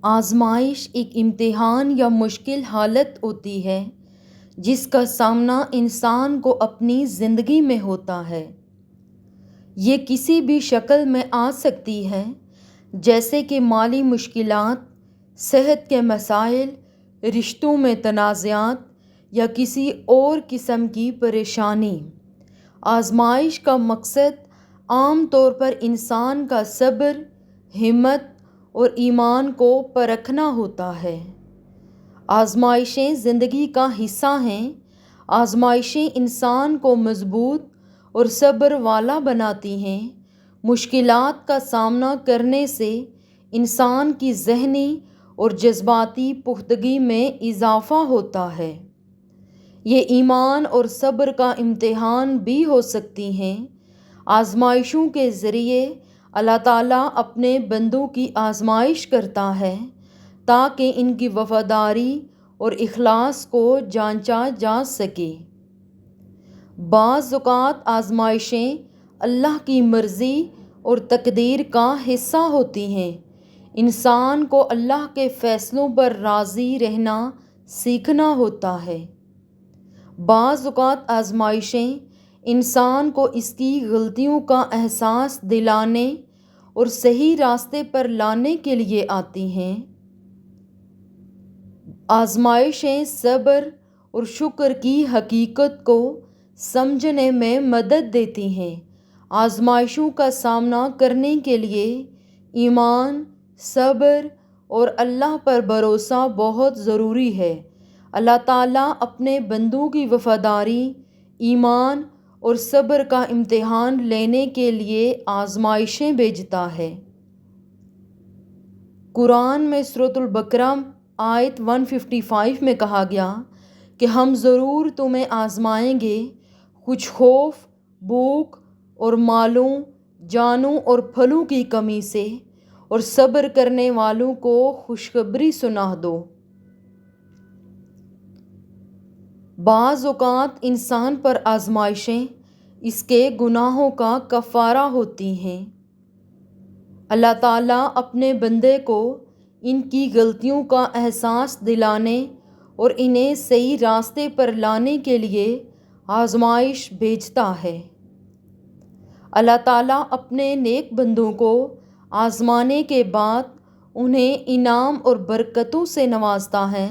آزمائش ایک امتحان یا مشکل حالت ہوتی ہے جس کا سامنا انسان کو اپنی زندگی میں ہوتا ہے۔ یہ کسی بھی شکل میں آ سکتی ہے، جیسے کہ مالی مشکلات، صحت کے مسائل، رشتوں میں تنازعات یا کسی اور قسم کی پریشانی۔ آزمائش کا مقصد عام طور پر انسان کا صبر، ہمت اور ایمان کو پرکھنا ہوتا ہے۔ آزمائشیں زندگی کا حصہ ہیں۔ آزمائشیں انسان کو مضبوط اور صبر والا بناتی ہیں۔ مشکلات کا سامنا کرنے سے انسان کی ذہنی اور جذباتی پختگی میں اضافہ ہوتا ہے۔ یہ ایمان اور صبر کا امتحان بھی ہو سکتی ہیں۔ آزمائشوں کے ذریعے اللہ تعالیٰ اپنے بندوں کی آزمائش کرتا ہے تاکہ ان کی وفاداری اور اخلاص کو جانچا جا سکے۔ بعض اوقات آزمائشیں اللہ کی مرضی اور تقدیر کا حصہ ہوتی ہیں۔ انسان کو اللہ کے فیصلوں پر راضی رہنا سیکھنا ہوتا ہے۔ بعض اوقات آزمائشیں انسان کو اس کی غلطیوں کا احساس دلانے اور صحیح راستے پر لانے کے لیے آتی ہیں۔ آزمائشیں صبر اور شکر کی حقیقت کو سمجھنے میں مدد دیتی ہیں۔ آزمائشوں کا سامنا کرنے کے لیے ایمان، صبر اور اللہ پر بھروسہ بہت ضروری ہے۔ اللہ تعالیٰ اپنے بندوں کی وفاداری، ایمان اور صبر کا امتحان لینے کے لیے آزمائشیں بھیجتا ہے۔ قرآن میں سورۃ البقرہ آیت 155 میں کہا گیا کہ ہم ضرور تمہیں آزمائیں گے، کچھ خوف، بھوک اور مالوں، جانوں اور پھلوں کی کمی سے، اور صبر کرنے والوں کو خوشخبری سنا دو۔ بعض اوقات انسان پر آزمائشیں اس کے گناہوں کا کفارہ ہوتی ہیں۔ اللہ تعالیٰ اپنے بندے کو ان کی غلطیوں کا احساس دلانے اور انہیں صحیح راستے پر لانے کے لیے آزمائش بھیجتا ہے۔ اللہ تعالیٰ اپنے نیک بندوں کو آزمانے کے بعد انہیں انعام اور برکتوں سے نوازتا ہے۔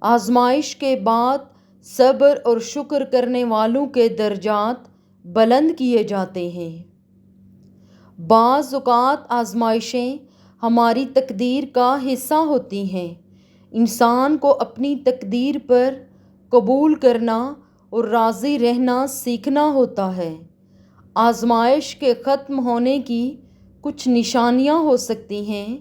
آزمائش کے بعد صبر اور شکر کرنے والوں کے درجات بلند کیے جاتے ہیں۔ بعض اوقات آزمائشیں ہماری تقدیر کا حصہ ہوتی ہیں۔ انسان کو اپنی تقدیر پر قبول کرنا اور راضی رہنا سیکھنا ہوتا ہے۔ آزمائش کے ختم ہونے کی کچھ نشانیاں ہو سکتی ہیں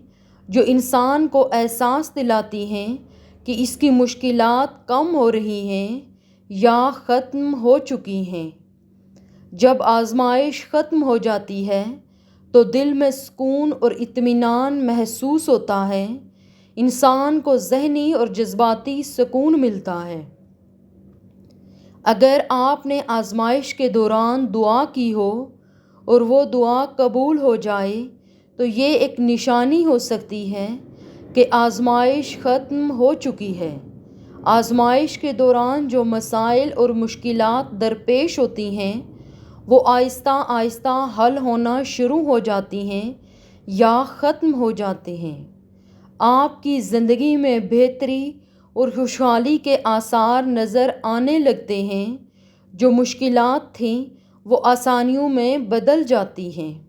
جو انسان کو احساس دلاتی ہیں کہ اس کی مشکلات کم ہو رہی ہیں یا ختم ہو چکی ہیں۔ جب آزمائش ختم ہو جاتی ہے تو دل میں سکون اور اطمینان محسوس ہوتا ہے۔ انسان کو ذہنی اور جذباتی سکون ملتا ہے۔ اگر آپ نے آزمائش کے دوران دعا کی ہو اور وہ دعا قبول ہو جائے تو یہ ایک نشانی ہو سکتی ہے کہ آزمائش ختم ہو چکی ہے۔ آزمائش کے دوران جو مسائل اور مشکلات درپیش ہوتی ہیں وہ آہستہ آہستہ حل ہونا شروع ہو جاتی ہیں یا ختم ہو جاتے ہیں۔ آپ کی زندگی میں بہتری اور خوشحالی کے آثار نظر آنے لگتے ہیں۔ جو مشکلات تھیں وہ آسانیوں میں بدل جاتی ہیں۔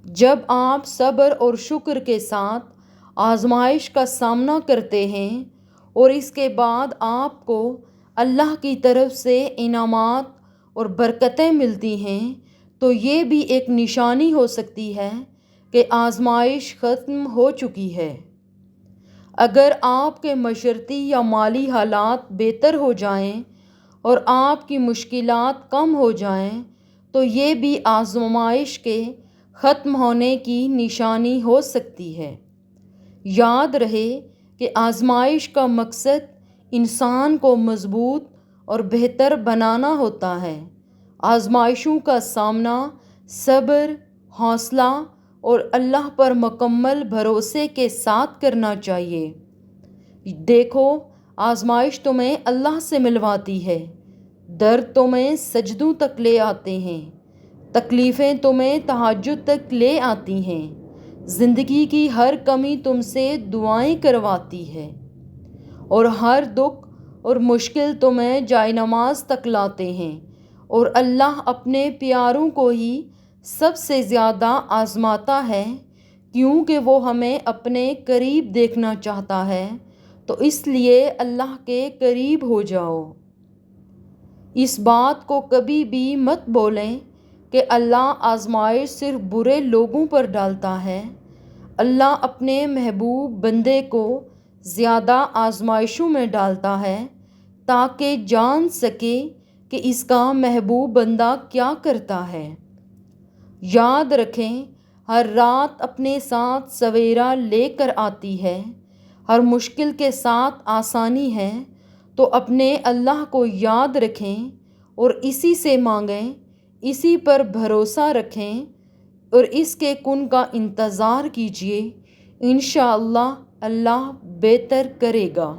جب آپ صبر اور شکر کے ساتھ آزمائش کا سامنا کرتے ہیں اور اس کے بعد آپ کو اللہ کی طرف سے انعامات اور برکتیں ملتی ہیں تو یہ بھی ایک نشانی ہو سکتی ہے کہ آزمائش ختم ہو چکی ہے۔ اگر آپ کے معاشرتی یا مالی حالات بہتر ہو جائیں اور آپ کی مشکلات کم ہو جائیں تو یہ بھی آزمائش کے ختم ہونے کی نشانی ہو سکتی ہے۔ یاد رہے کہ آزمائش کا مقصد انسان کو مضبوط اور بہتر بنانا ہوتا ہے۔ آزمائشوں کا سامنا صبر، حوصلہ اور اللہ پر مکمل بھروسے کے ساتھ کرنا چاہیے۔ دیکھو، آزمائش تمہیں اللہ سے ملواتی ہے، درد تمہیں سجدوں تک لے آتے ہیں، تکلیفیں تمہیں تہجد تک لے آتی ہیں، زندگی کی ہر کمی تم سے دعائیں کرواتی ہے، اور ہر دکھ اور مشکل تمہیں جائے نماز تک لاتے ہیں، اور اللہ اپنے پیاروں کو ہی سب سے زیادہ آزماتا ہے، کیونکہ وہ ہمیں اپنے قریب دیکھنا چاہتا ہے، تو اس لیے اللہ کے قریب ہو جاؤ۔ اس بات کو کبھی بھی مت بولیں کہ اللہ آزمائش صرف برے لوگوں پر ڈالتا ہے۔ اللہ اپنے محبوب بندے کو زیادہ آزمائشوں میں ڈالتا ہے تاکہ جان سکے کہ اس کا محبوب بندہ کیا کرتا ہے۔ یاد رکھیں، ہر رات اپنے ساتھ سویرا لے کر آتی ہے، ہر مشکل کے ساتھ آسانی ہے، تو اپنے اللہ کو یاد رکھیں اور اسی سے مانگیں، اسی پر بھروسہ رکھیں اور اس کے کن کا انتظار کیجیے۔ انشاءاللہ اللہ بہتر کرے گا۔